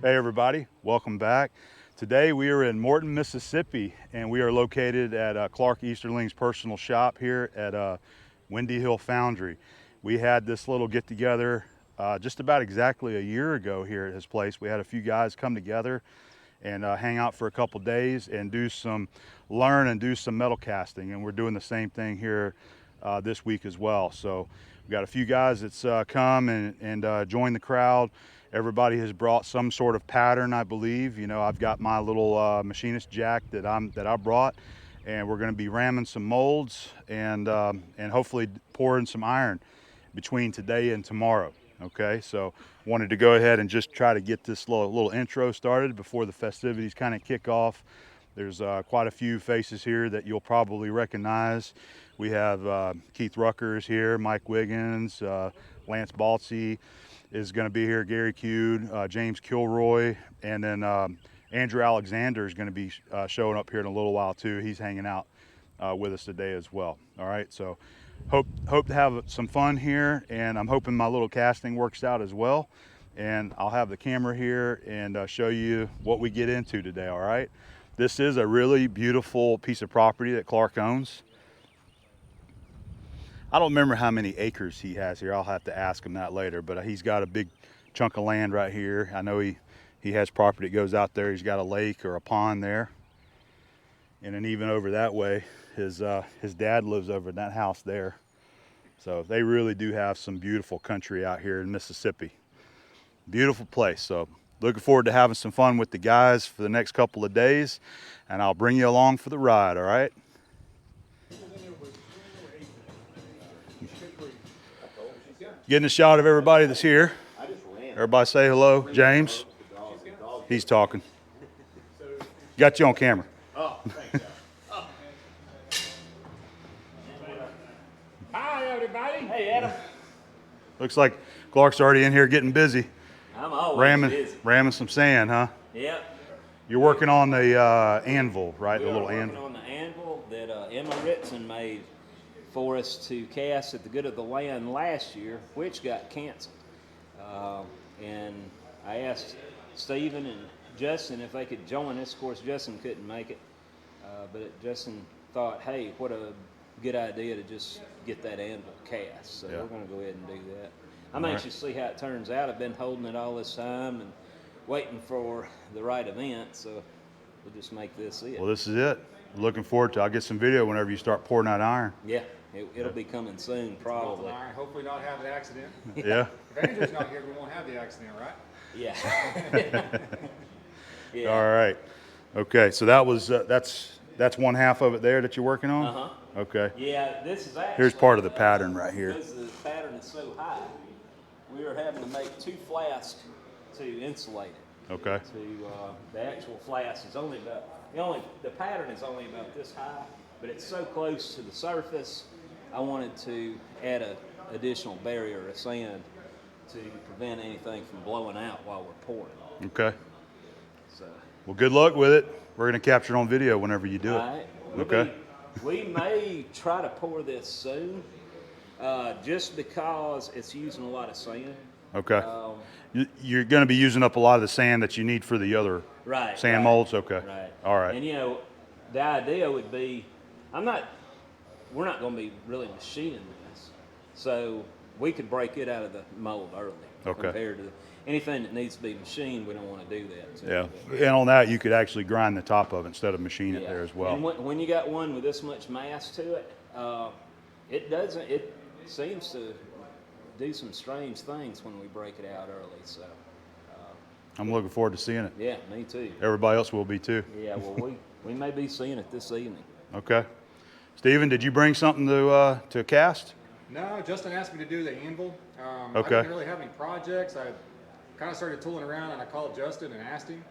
Hey everybody, welcome back. Today we are in Morton, Mississippi, and we are located at Clarke Easterling's personal shop here at Windy Hill Foundry. We had this little get together just about exactly a year ago here at his place. We had a few guys come together and hang out for a couple days and learn and do some metal casting, and we're doing the same thing here this week as well. So we've got a few guys that's come and joined the crowd. Everybody has brought some sort of pattern, I believe. You know, I've got my little machinist jack that I brought, and we're going to be ramming some molds and hopefully pouring some iron between today and tomorrow. Okay, so wanted to go ahead and just try to get this little intro started before the festivities kind of kick off. There's quite a few faces here that you'll probably recognize. We have Keith Ruckers here, Mike Wiggins, Lance Baltzy is going to be here, Gary Cude, James Kilroy, and then Andrew Alexander is going to be showing up here in a little while too. He's hanging out with us today as well. All right, so hope to have some fun here, and I'm hoping my little casting works out as well. And I'll have the camera here and show you what we get into today. All right, this is a really beautiful piece of property that Clarke owns. I don't remember how many acres he has here. I'll have to ask him that later, but he's got a big chunk of land right here. I know he has property that goes out there. He's got a lake or a pond there. And then even over that way, his dad lives over in that house there. So they really do have some beautiful country out here in Mississippi. Beautiful place. So looking forward to having some fun with the guys for the next couple of days, and I'll bring you along for the ride, all right? Getting a shot of everybody that's here. Everybody say hello. James, he's talking. Got you on camera. Oh, thanks. Hi, everybody. Hey, Adam. Looks like Clarke's already in here getting busy. I'm always busy. Ramming some sand, huh? Yep. You're working on the anvil, right? The little anvil. On the anvil that Emma Ritson made for us to cast at the Good of the Land last year, which got canceled. And I asked Stephen and Justin if they could join us. Of course, Justin couldn't make it, but Justin thought, hey, what a good idea to just get that anvil cast. So We're going to go ahead and do that. I'm anxious to see how it turns out. I've been holding it all this time and waiting for the right event, so we'll just make this it. Well, this is it. Looking forward to it. I'll get some video whenever you start pouring that iron. Yeah, it'll be coming soon, probably. Hopefully not have the accident. Yeah. If Andrew's not here, we won't have the accident, right? Yeah. Yeah. All right. Okay, so that was that's one half of it there that you're working on? Uh-huh. Okay. Yeah, this is actually... Here's part of the pattern right here. Because the pattern is so high, we are having to make 2 flasks to insulate it. Okay. The actual flask is only about... The pattern is only about this high, but it's so close to the surface, I wanted to add an additional barrier of sand to prevent anything from blowing out while we're pouring. Okay. So, well, good luck with it. We're going to capture it on video whenever you do it. all right. Okay. We may try to pour this soon, just because it's using a lot of sand. Okay. You're going to be using up a lot of the sand that you need for the other sand molds? Okay. Right. All right. And the idea would be, we're not going to be really machining this, so we could break it out of the mold early. Okay. Compared to anything that needs to be machined, we don't want to do that. So. Yeah. And on that, you could actually grind the top of it instead of machine it there as well. And when you got one with this much mass to it, it seems to do some strange things when we break it out early. So I'm looking forward to seeing it. yeah, me too. Everybody else will be too. Yeah, well, we may be seeing it this evening. Okay. Stephen, did you bring something to cast? No, Justin asked me to do the anvil. Okay. I didn't really have any projects. I kind of started tooling around, and I called Justin and asked him.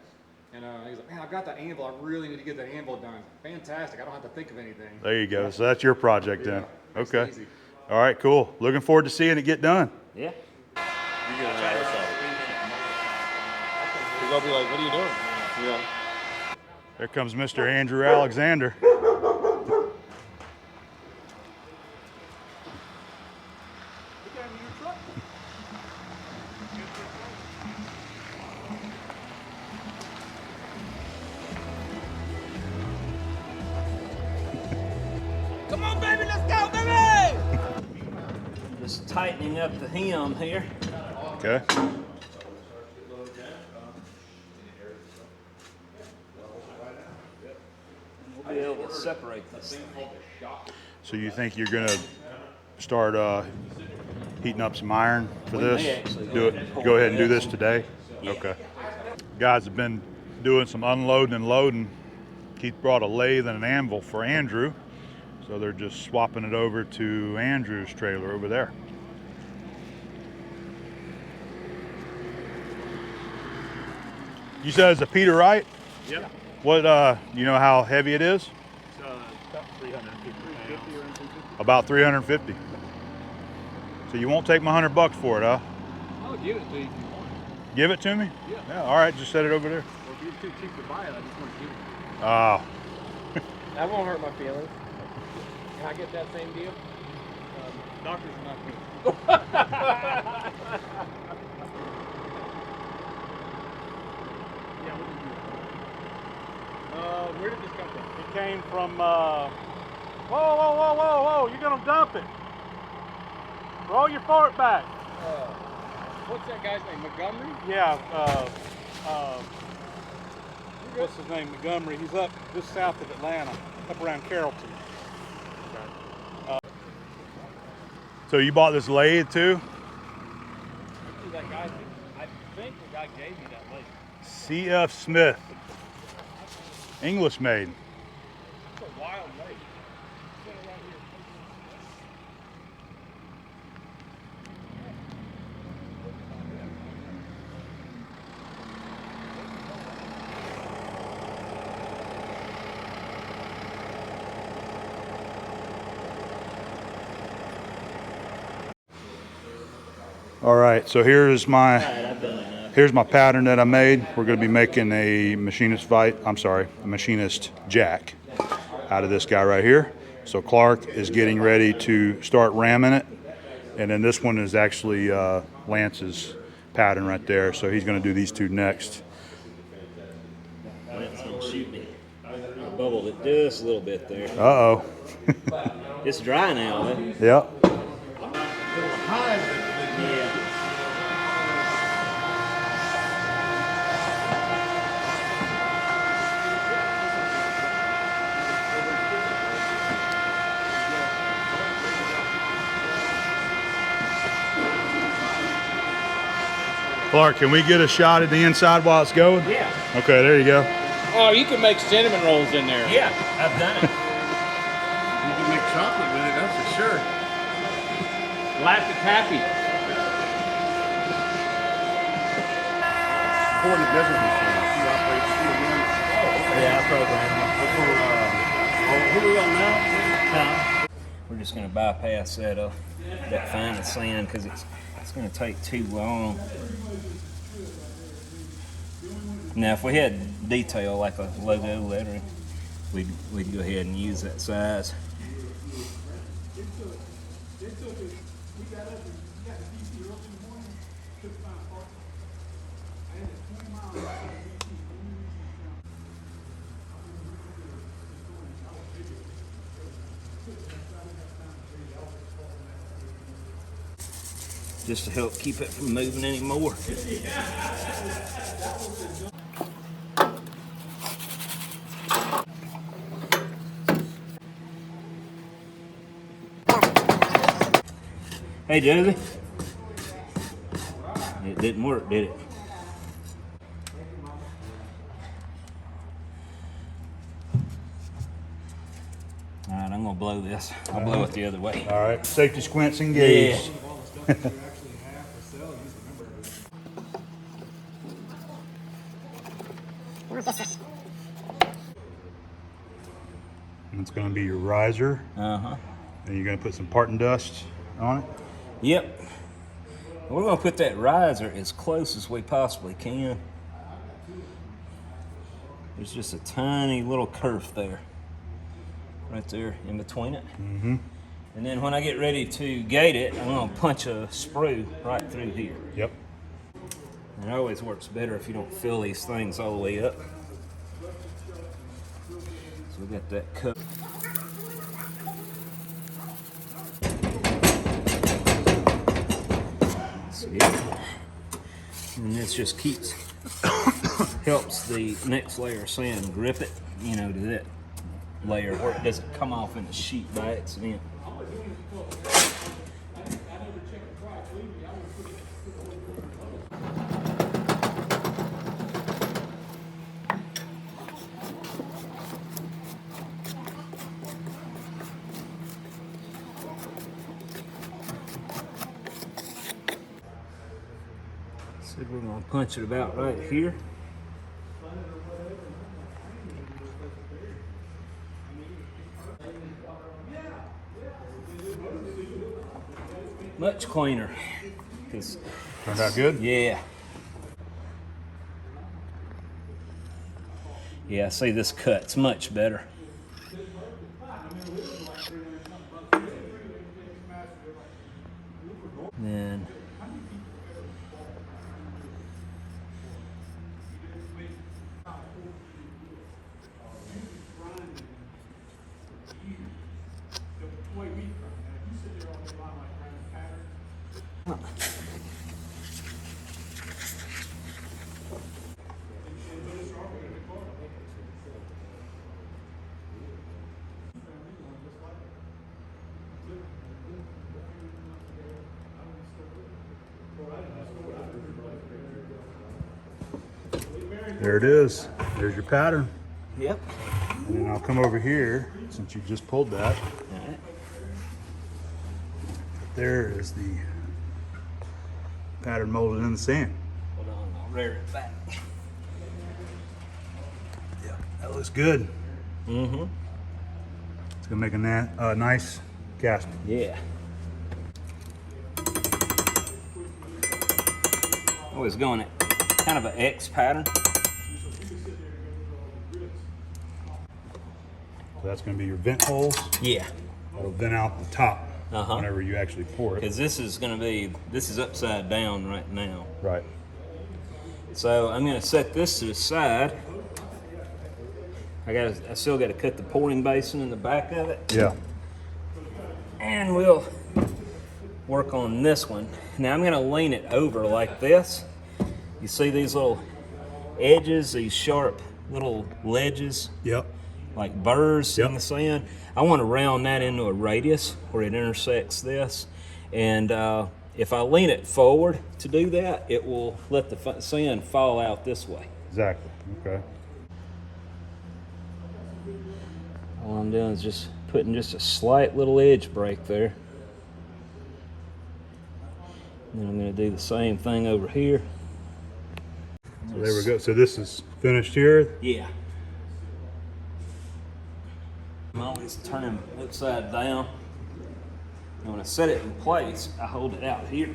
And he's like, man, I've got the anvil. I really need to get that anvil done. Fantastic. I don't have to think of anything. There you go. So that's your project then. Makes Okay. it easy. All right, cool. Looking forward to seeing it get done. Yeah. You're gonna be like, what are you doing? Yeah. There comes Mr. Andrew Alexander. tightening up the hem here. Okay. We'll be able to separate this thing. So you think you're gonna start heating up some iron for We may this? actually Go ahead and do this. this today? Yeah. Okay. Guys have been doing some unloading and loading. Keith brought a lathe and an anvil for Andrew. So they're just swapping it over to Andrew's trailer over there. You said it's a Peter Wright? Yep. What, you know how heavy it is? It's about 350 pounds. About 350. So you won't take my $100 for it, huh? I'll give it to you if you want. Give it to me? Yeah. All right, just set it over there. Well, if you're too cheap to buy it, I just want to give it to you. Ah, That won't hurt my feelings. Can I get that same deal? Doctors are not good. Yeah, what did you do? Where did this come from? It came from, whoa, you're gonna dump it. Roll your fart back. What's that guy's name? Montgomery? Yeah, what's his name, Montgomery? He's up just south of Atlanta, up around Carrollton. so you bought this lathe too? Who's that guy? I think the guy gave me that lake. C.F. Smith, English made. It's a wild lake. Put it right here. All right, so here's my I've done enough. here's my pattern that I made. We're going to be making a a machinist jack out of this guy right here. So Clarke is getting ready to start ramming it, and then this one is actually Lance's pattern right there. So he's going to do these two next. That's gonna shoot me. I bubbled it just a little bit there. Uh-oh. It's dry now, though. Yep. Yeah. Clarke, can we get a shot at the inside while it's going? Yeah. Okay, there you go. Oh, you can make cinnamon rolls in there. Yeah, I've done it. You can make chocolate with it, that's for sure. Laffy Taffy. Important business machine. She operates two of them. Yeah, I programmed it. Who are we on now? We're just gonna bypass that fine sand because it's gonna take too long. Now, if we had detail like a logo lettering, we'd go ahead and use that size. Just to help keep it from moving anymore. Hey, Josie. It didn't work, did it? All right, I'm gonna blow this. I'll blow it the other way. All right, safety squints engaged. Yeah. And it's going to be your riser. Uh-huh. And you're going to put some parting dust on it. Yep. We're gonna put that riser as close as we possibly can. There's just a tiny little kerf there. Right there in between it. Mm-hmm. And then when I get ready to gate it, I'm gonna punch a sprue right through here. Yep. And it always works better if you don't fill these things all the way up. So we got that cut. this just keeps, helps the next layer of sand grip it, you know, to that layer where it doesn't come off in the sheet by accident. So we're going to punch it about right here. Much cleaner. Turned out good? Yeah. Yeah, see, this cut's much better. Then There it is. There's your pattern. yep. And then I'll come over here, since you just pulled that. All right. There is the pattern molded in the sand. Hold on, I'll rear it back. Yeah, that looks good. Mm-hmm. It's gonna make a nice casting. Yeah. Always going at kind of an X pattern. So that's gonna be your vent holes. Yeah. That'll vent out the top whenever you actually pour it. Because this is upside down right now. Right. So I'm gonna set this to the side. I still gotta cut the pouring basin in the back of it. Yeah. And we'll work on this one. Now I'm gonna lean it over like this. You see these little edges, these sharp little ledges, Yep. like burrs Yep. in the sand. I want to round that into a radius where it intersects this. And if I lean it forward to do that, it will let the sand fall out this way. Exactly. Okay. All I'm doing is just putting just a slight little edge break there. And then I'm going to do the same thing over here. So there we go. So this is finished here. Yeah. I'm always turning upside down. And when I set it in place, I hold it out here.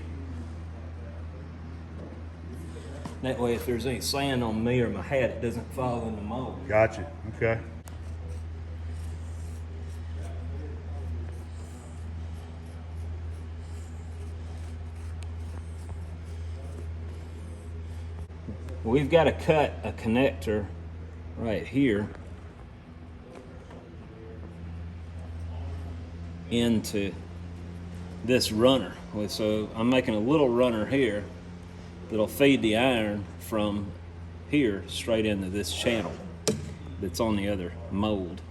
That way, if there's any sand on me or my hat, it doesn't fall in the mold. Gotcha. Okay. We've got to cut a connector right here into this runner. So I'm making a little runner here that'll feed the iron from here straight into this channel that's on the other mold.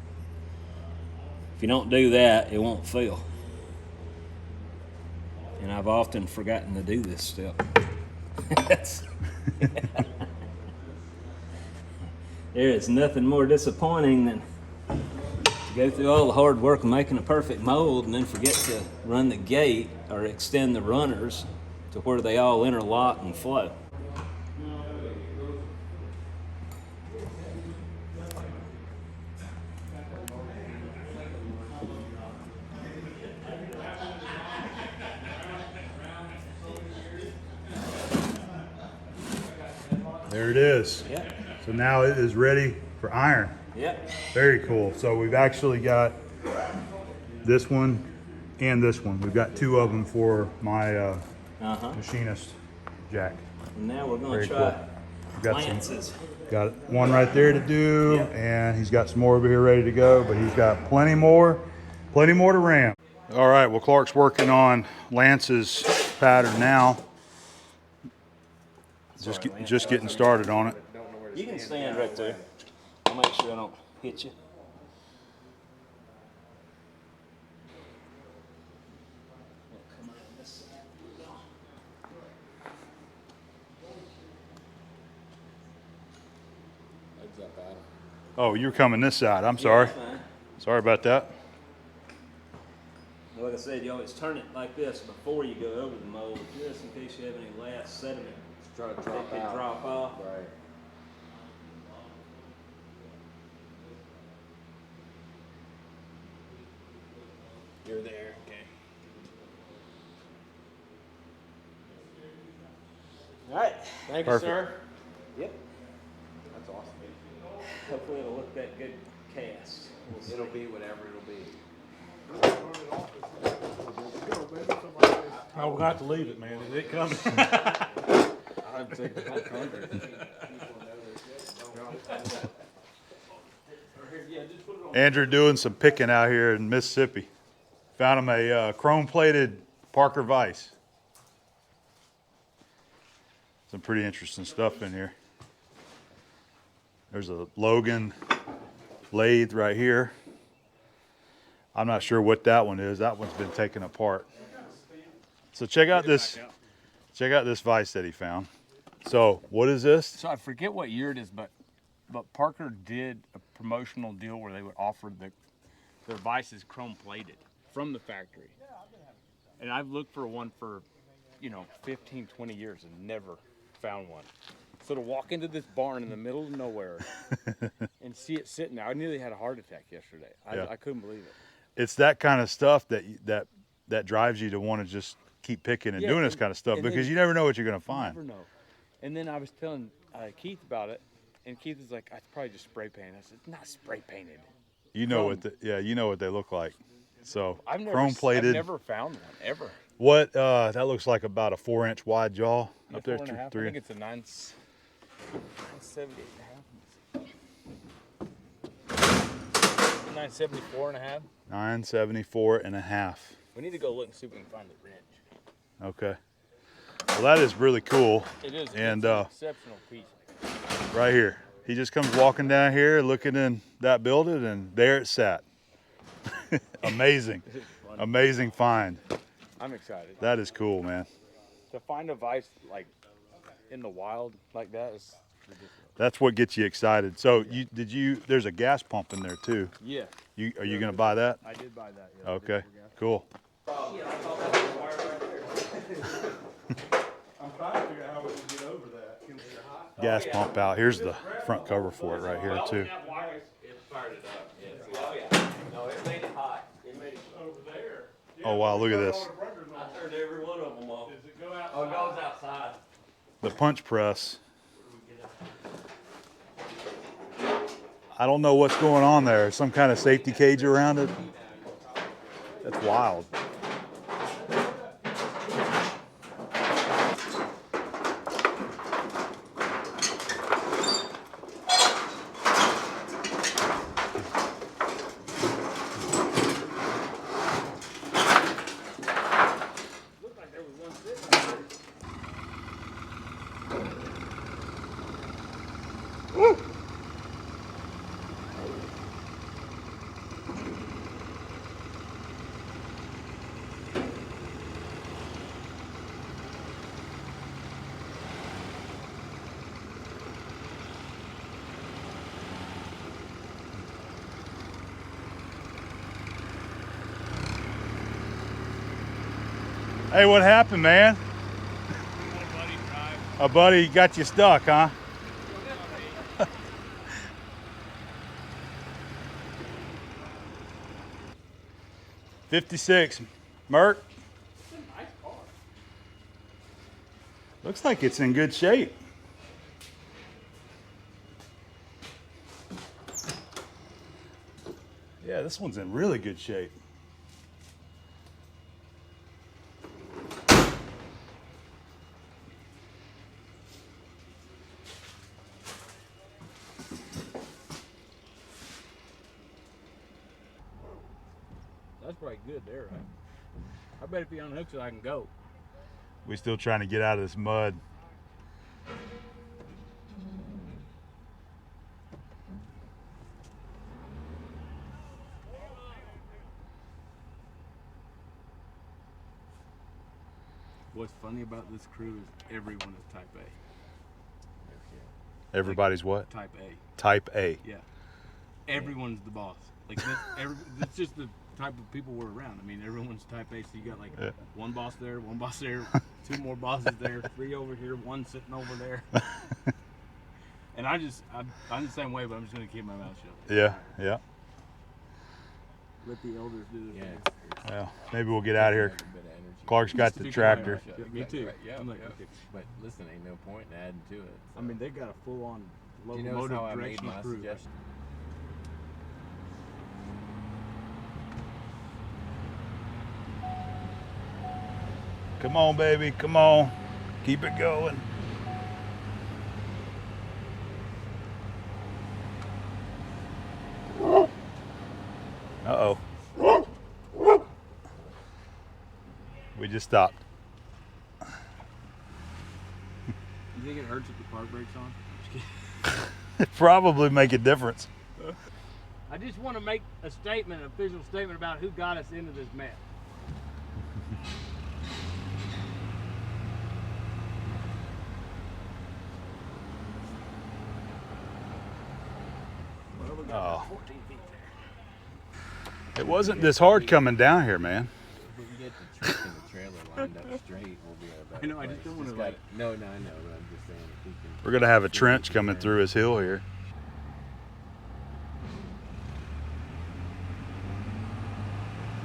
If you don't do that, it won't fill. And I've often forgotten to do this step. There is nothing more disappointing than to go through all the hard work of making a perfect mold and then forget to run the gate or extend the runners to where they all interlock and flow. There it is. Yep. So now it is ready for iron. Yep. Very cool. So we've actually got this one and this one. We've got two of them for my machinist jack. And now we're going Very to try cool. We've got lances. Got one right there to do, Yep. and he's got some more over here ready to go, but he's got plenty more to ram. All right, well, Clark's working on Lance's pattern now. Sorry, man. Just getting started on it. Don't know where to You can stand stand right there. I'll make sure I don't hit you. Heads up, Adam. Oh, you're coming this side. I'm sorry. Yeah, that's fine. Sorry about that. Like I said, you always turn it like this before you go over the mold, just in case you have any last sediment Try to that drop could out. drop off. Right. You're there. Okay. All right. Thank Perfect. you, sir. Yep. That's awesome. Hopefully it'll look that good cast. We'll see. It'll be whatever it'll be. Oh, we'll have to leave it, man. Is it coming? I'm taking the whole country. Andrew doing some picking out here in Mississippi. Found him a chrome-plated Parker vise. Some pretty interesting stuff in here. There's a Logan lathe right here. I'm not sure what that one is. That one's been taken apart. So check out this vise that he found. So what is this? So I forget what year it is, but Parker did a promotional deal where they would offer their vices chrome plated from the factory. And I've looked for one for, 15, 20 years and never found one. So to walk into this barn in the middle of nowhere and see it sitting there, I nearly had a heart attack yesterday. Yeah. I couldn't believe it. It's that kind of stuff that drives you to want to just keep picking and Yeah, doing this and- kind of stuff and because then- you never know what you're going to find. Never know. And then I was telling Keith about it, and Keith was like, "I probably just spray painted." I said, "Not spray painted." You know what you know what they look like. So I've chrome plated. I've never found one ever. What that looks like about a 4-inch wide jaw Yeah, up there. 4.5. I Three. think it's a 974 and a half. 974 and a half. We need to go look and see if we can find the wrench. Okay. Well, that is really cool. It is. And it's an exceptional piece. right here, he just comes walking down here, looking in that building, and there it sat. Amazing, amazing find. I'm excited. That is cool, man. To find a vise like in the wild like that is ridiculous. That's what gets you excited. So there's a gas pump in there too. Yeah, Are you gonna buy that? I did buy that. Yeah, Okay, cool. I'm trying to figure out how we can get over that. Gas pump out. Here's the front cover for it right here too. No, it made it hot. It made it Over there. Oh wow, look at this. I turned every one of them off. Does it go out? Oh, it goes outside. The punch press. I don't know what's going on there. Some kind of safety cage around it. That's wild. Looked like there was one sitting there. Hey, what happened, man? A buddy got you stuck, huh? '56, Mert. Looks like it's in good shape. Yeah, this one's in really good shape. That's probably good there, right? I better be unhooked so I can go. We still trying to get out of this mud. What's funny about this crew is everyone is type A. Everybody's what? Type A. Type A. Yeah. Everyone's the boss. Like that's just the type of people we're around. I mean, everyone's type A. So you got like one boss there, 2 more bosses there, 3 over here, 1 sitting over there. And I'm the same way, but I'm just gonna keep my mouth shut. Yeah, yeah. Let the elders do their thing. Yeah. Maybe we'll get out of here. Clark's got the tractor. Yeah, me too. Yeah, I'm like, yeah. okay. But listen, ain't no point in adding to it. I mean, they got a full-on Do you notice locomotive how I made directional my crew. suggestion? Come on, baby. Come on. Keep it going. Uh-oh. We just stopped. You think it hurts if the park brakes on? It probably make a difference. I just want to make a statement, an official statement about who got us into this mess. Well, we got about 14 feet there. It wasn't this hard coming down here, man. If we get the truck and the trailer lined up straight, we'll be at a better I know, I just don't wanna, gotta- like- No, I know, but I'm just saying if we can. We're gonna have a trench coming through his hill here.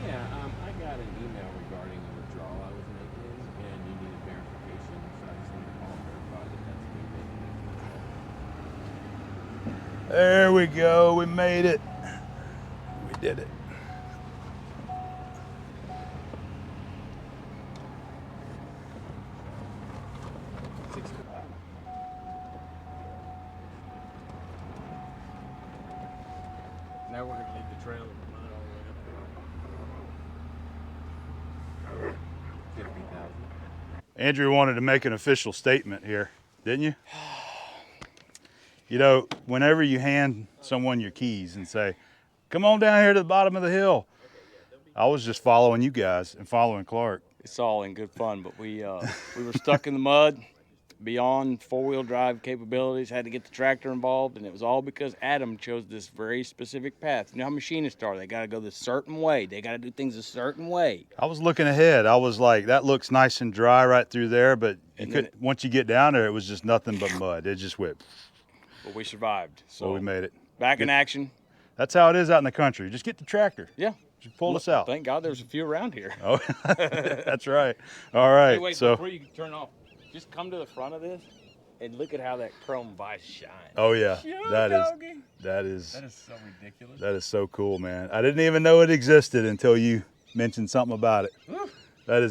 Yeah, I got an email regarding a withdrawal I was making, and you needed verification, so I just need to call and verify that that's me making it. There we go. We made it. We did it. Now we're gonna leave the trail and mud all the way up. 50,000. Andrew wanted to make an official statement here, didn't you? You know, whenever you hand someone your keys and say, come on down here to the bottom of the hill, I was just following you guys and following Clarke. It's all in good fun, but we were stuck in the mud, beyond 4-wheel drive capabilities, had to get the tractor involved, and it was all because Adam chose this very specific path. You know how machinists are, they gotta go this certain way, they gotta do things a certain way. I was looking ahead. I was like, that looks nice and dry right through there, but you And could then once you get down there, it was just nothing but mud. It just went, But we survived, so so we made it. back in action. That's how it is out in the country. Just get the tractor. Yeah. Just pull us out. Thank God there's a few around here. Oh, that's right. All right. Hey, wait, so, before you turn off, just come to the front of this and look at how that chrome vise shines. oh yeah, Sure, that doggy. is so ridiculous. that is so cool, man. I didn't even know it existed until you mentioned something about it. Woo. That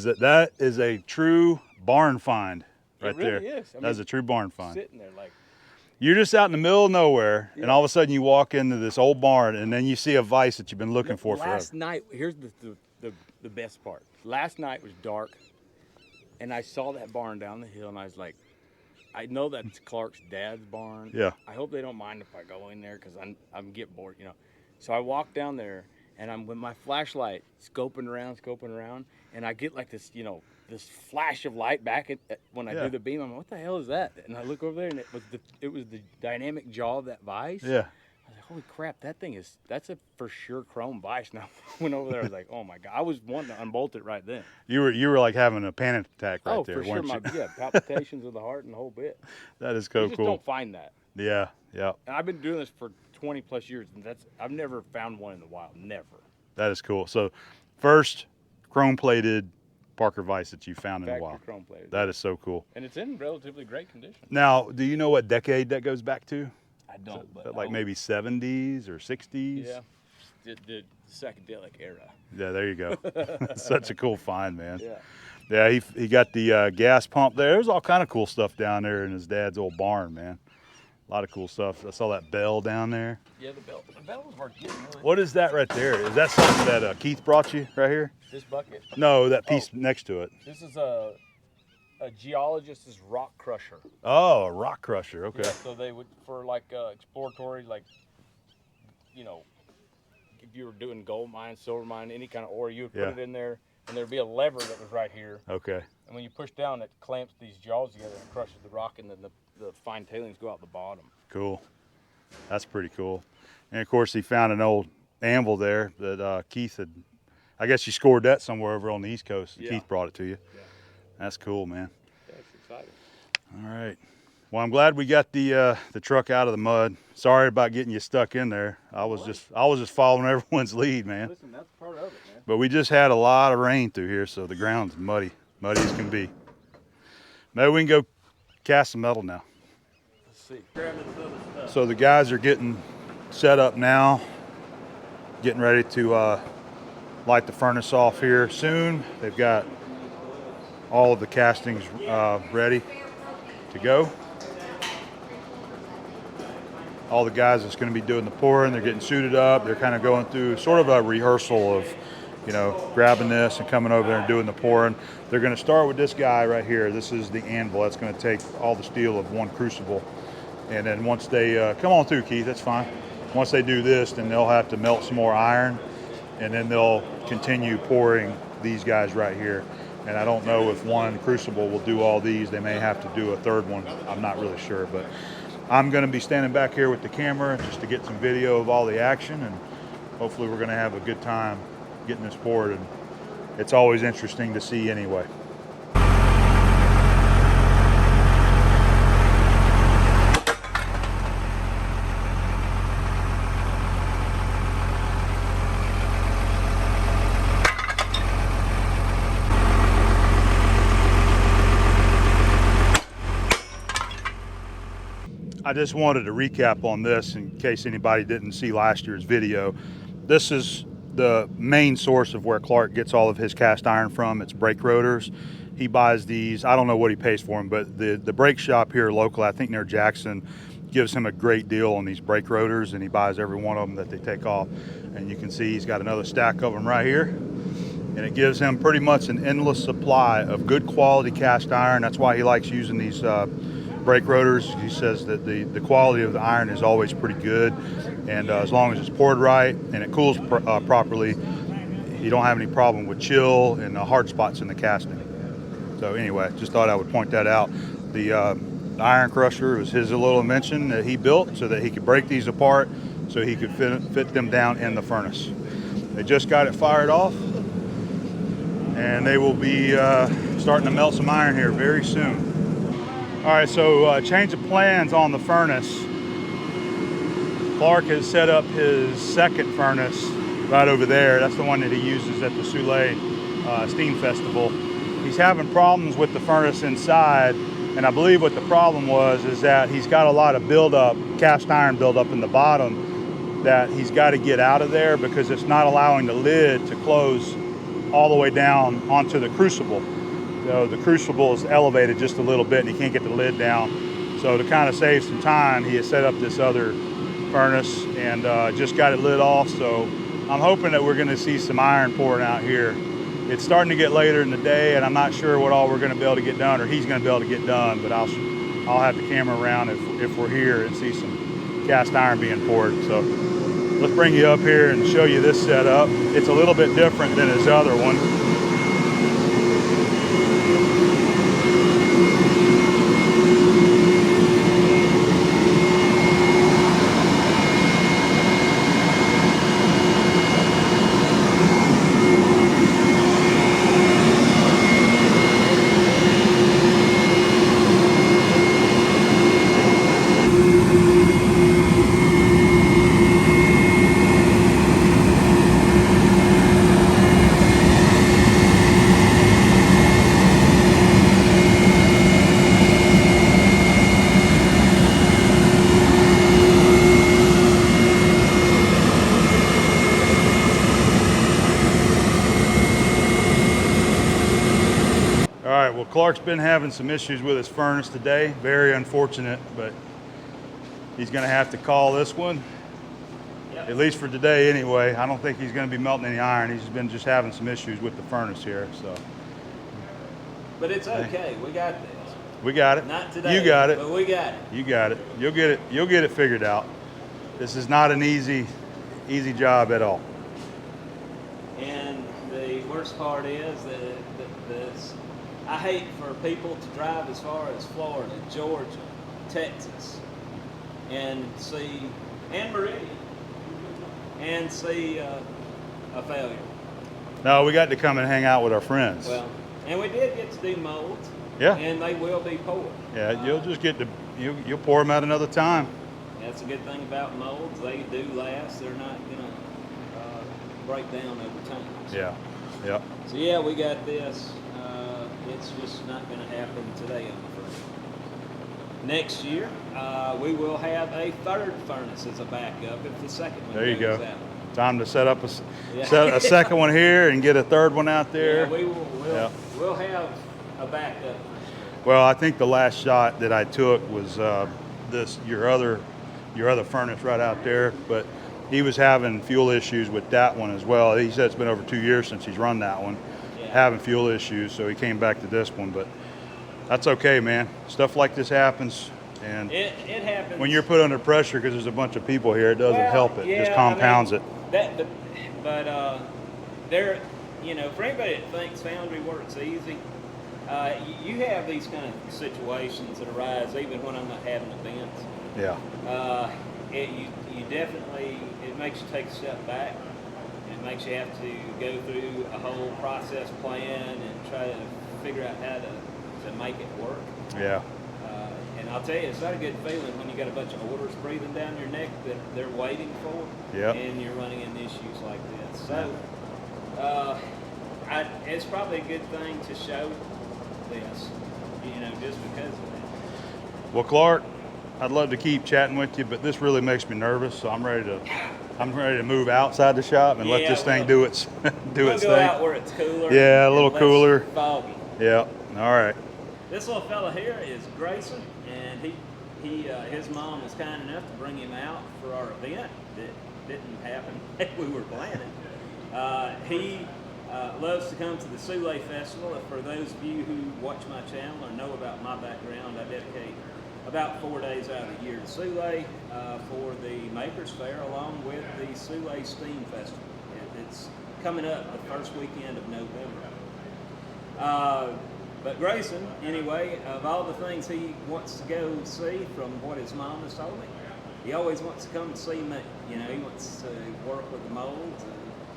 is a true barn find right It really there. is. I That's mean, a true barn find. Sitting there like, You're just out in the middle of nowhere, and Yeah. all of a sudden you walk into this old barn, and then you see a vise that you've been looking for last forever. night, here's the best part. Last night was dark, and I saw that barn down the hill, and I was like, I know that's Clark's dad's barn. Yeah. I hope they don't mind if I go in there, because I'm getting bored, you know. So I walk down there, and I'm with my flashlight scoping around, and I get like this, you know, this flash of light back when I Yeah. do the beam. I'm like, what the hell is that? And I look over there, and it was the dynamic jaw of that vise. Yeah. I was like, holy crap, that's a for sure chrome vise. Now I went over there, I was like, oh my God. I was wanting to unbolt it right then. You were like having a panic attack right oh, there, for sure. weren't you? Yeah, palpitations of the heart and the whole bit. That is You so just cool. don't find that. Yeah, yeah. And I've been doing this for 20 plus years, and I've never found one in the wild. Never. That is cool. So, first chrome plated Parker vise that you found in the Factory wild. chrome plated. That is so cool. And it's in relatively great condition. Now, do you know what decade that goes back to? I don't, Is but that like I- maybe 70s or 60s? Yeah. The psychedelic era. Yeah, there you go. Such a cool find, man. Yeah. Yeah, he got the gas pump there. There's all kind of cool stuff down there in his dad's old barn, man. A lot of cool stuff. I saw that bell down there. Yeah, the bell was hard to get. Really. What is that right there? Is that something that Keith brought you right here? This bucket. No, that piece next to it. This is a geologist's rock crusher. Oh, a rock crusher. Okay. Yeah, so they would, for like exploratory, like, you know, if you were doing gold mine, silver mine, any kind of ore, you would put Yeah. it in there, and there'd be a lever that was right here. Okay. And when you push down, it clamps these jaws together and crushes the rock, and then the fine tailings go out the bottom. Cool. That's pretty cool. And of course, he found an old anvil there that Keith had. I guess you scored that somewhere over on the East Coast. Yeah. Keith brought it to you. Yeah. That's cool, man. That's exciting. All right. Well, I'm glad we got the truck out of the mud. Sorry about getting you stuck in there. I was just following everyone's lead, man. Listen, that's part of it, man. But we just had a lot of rain through here, so the ground's muddy as can be. Maybe we can go cast some metal now. Let's see. So the guys are getting set up now, getting ready to light the furnace off here soon. They've got all of the castings ready to go. All the guys that's going to be doing the pouring, they're getting suited up. They're kind of going through sort of a rehearsal of, you know, grabbing this and coming over there and doing the pouring. They're going to start with this guy right here. This is the anvil. That's going to take all the steel of one crucible. And then once they, come on through, Keith, that's fine. Once they do this, then they'll have to melt some more iron, and then they'll continue pouring these guys right here. And I don't know if one crucible will do all these. They may have to do a third one. I'm not really sure, but I'm going to be standing back here with the camera just to get some video of all the action, and hopefully we're going to have a good time getting this poured. And it's always interesting to see anyway. I just wanted to recap on this in case anybody didn't see last year's video. This is the main source of where Clarke gets all of his cast iron from. It's brake rotors. He buys these, I don't know what he pays for them, but the brake shop here locally, I think near Jackson, gives him a great deal on these brake rotors, and he buys every one of them that they take off. And you can see he's got another stack of them right here. And it gives him pretty much an endless supply of good quality cast iron. That's why he likes using these brake rotors. He says that the quality of the iron is always pretty good, and as long as it's poured right and it cools properly, you don't have any problem with chill and hard spots in the casting. So anyway, just thought I would point that out. The iron crusher was his little invention that he built so that he could break these apart so he could fit them down in the furnace. They just got it fired off, and they will be starting to melt some iron here very soon. All right, so change of plans on the furnace. Clarke has set up his second furnace right over there. That's the one that he uses at the Soule Steam Festival. He's having problems with the furnace inside, and I believe what the problem was is that he's got a lot of buildup, cast iron buildup in the bottom that he's got to get out of there because it's not allowing the lid to close all the way down onto the crucible. So the crucible is elevated just a little bit and he can't get the lid down. So to kind of save some time, he has set up this other furnace and just got it lit off. So I'm hoping that we're going to see some iron pouring out here. It's starting to get later in the day, and I'm not sure what all we're going to be able to get done, or he's going to be able to get done, but I'll have the camera around if we're here and see some cast iron being poured. So let's bring you up here and show you this setup. It's a little bit different than his other one. All right, well, Clarke's been having some issues with his furnace today. Very unfortunate, but he's gonna have to call this one, at least for today anyway. I don't think he's gonna be melting any iron. He's been just having some issues with the furnace here, so. But it's okay. We got this. We got it. Not today. You got it. But we got it. You got it. You'll get it figured out. This is not an easy job at all. And worst part is I hate for people to drive as far as Florida, Georgia, Texas, and Meridian, and see a failure. No, we got to come and hang out with our friends. Well, and we did get to do molds. Yeah. And they will be poured. Yeah, you'll just get to, you'll pour them at another time. That's a good thing about molds. They do last. They're not gonna break down over time. So, Yeah, yeah. So yeah, we got this. It's just not gonna happen today, I'm afraid. Next year, we will have a third furnace as a backup if the second one There you goes go. out. Time to set up Yeah. set a second one here and get a third one out there. Yeah, we will. Yeah. We'll have a backup for sure. Well, I think the last shot that I took was your other furnace right out there, but he was having fuel issues with that one as well. He said it's been over 2 years since he's run that one, Yeah. having fuel issues, so he came back to this one. But that's okay, man. Stuff like this happens, and It happens. when you're put under pressure because there's a bunch of people here, it doesn't help it. Yeah, Just compounds I mean, it. But there, for anybody that thinks Foundry works easy, you have these kind of situations that arise even when I'm not having events. Yeah. You definitely, it makes you take a step back. It makes you have to go through a whole process plan and try to figure out how to make it work. Yeah. And I'll tell you, it's not a good feeling when you got a bunch of orders breathing down your neck that they're waiting for, Yep. and you're running into issues like this. So, it's probably a good thing to show this, just because of that. Well, Clarke, I'd love to keep chatting with you, but this really makes me nervous. So I'm ready to move outside the shop and let Yeah, this thing we'll- do its do its We'll go thing. out where it's cooler. Yeah, a and little less cooler. Foggy. Yeah. All right. This little fella here is Grayson, and his mom was kind enough to bring him out for our event that didn't happen like we were planning. He loves to come to the Soule Festival. For those of you who watch my channel or know about my background, I dedicate about 4 days out of the year to Soule for the Makers Fair along with the Soule Steam Festival. It's coming up the first weekend of November. But Grayson, anyway, of all the things he wants to go see from what his mom has told me, he always wants to come and see me. He wants to work with the molds.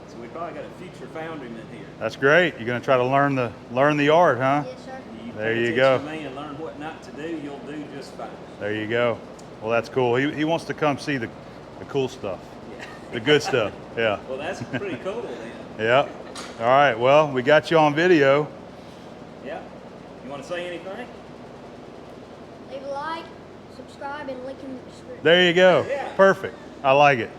So we probably got a future foundryman here. That's great. You're going to try to learn the art, huh? Yes, sir. There pay you attention go. to me and learn what not to do, you'll do just fine. There you go. Well, that's cool. He wants to come see the cool stuff, Yeah. the good stuff. Yeah. Well, that's pretty cool then. Yeah. All right. Well, we got you on video. Yeah. You want to say anything? Leave a like, subscribe, and link in the description. There you go. Yeah. Perfect. I like it.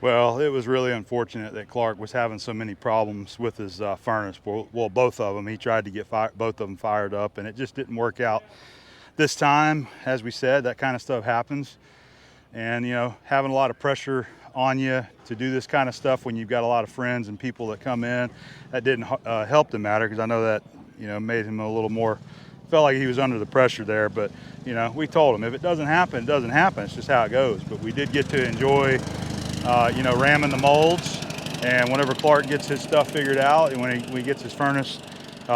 Well, it was really unfortunate that Clarke was having so many problems with his furnace. Well, both of them. He tried to get both of them fired up, and it just didn't work out this time. As we said, that kind of stuff happens. And, having a lot of pressure on you to do this kind of stuff when you've got a lot of friends and people that come in, that didn't help the matter, because I know that, made him a little more, felt like he was under the pressure there. But, we told him if it doesn't happen, it doesn't happen. It's just how it goes. But we did get to enjoy ramming the molds, and whenever Clarke gets his stuff figured out and when he gets his furnace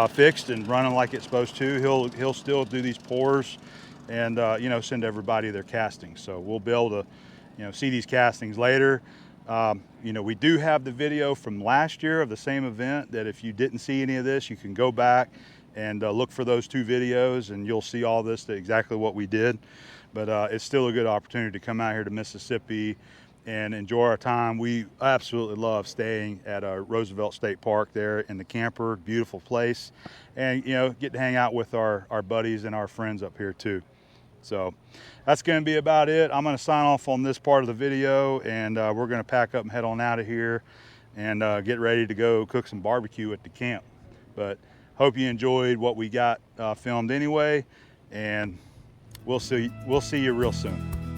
fixed and running like it's supposed to, he'll still do these pours and send everybody their castings. So we'll be able to see these castings later. We do have the video from last year of the same event that if you didn't see any of this, you can go back and look for those 2 videos and you'll see all this, exactly what we did. But it's still a good opportunity to come out here to Mississippi and enjoy our time. We absolutely love staying at Roosevelt State Park there in the camper, beautiful place, and get to hang out with our buddies and our friends up here too. So that's going to be about it. I'm going to sign off on this part of the video, and we're going to pack up and head on out of here and get ready to go cook some barbecue at the camp. But hope you enjoyed what we got filmed anyway, and we'll see you real soon.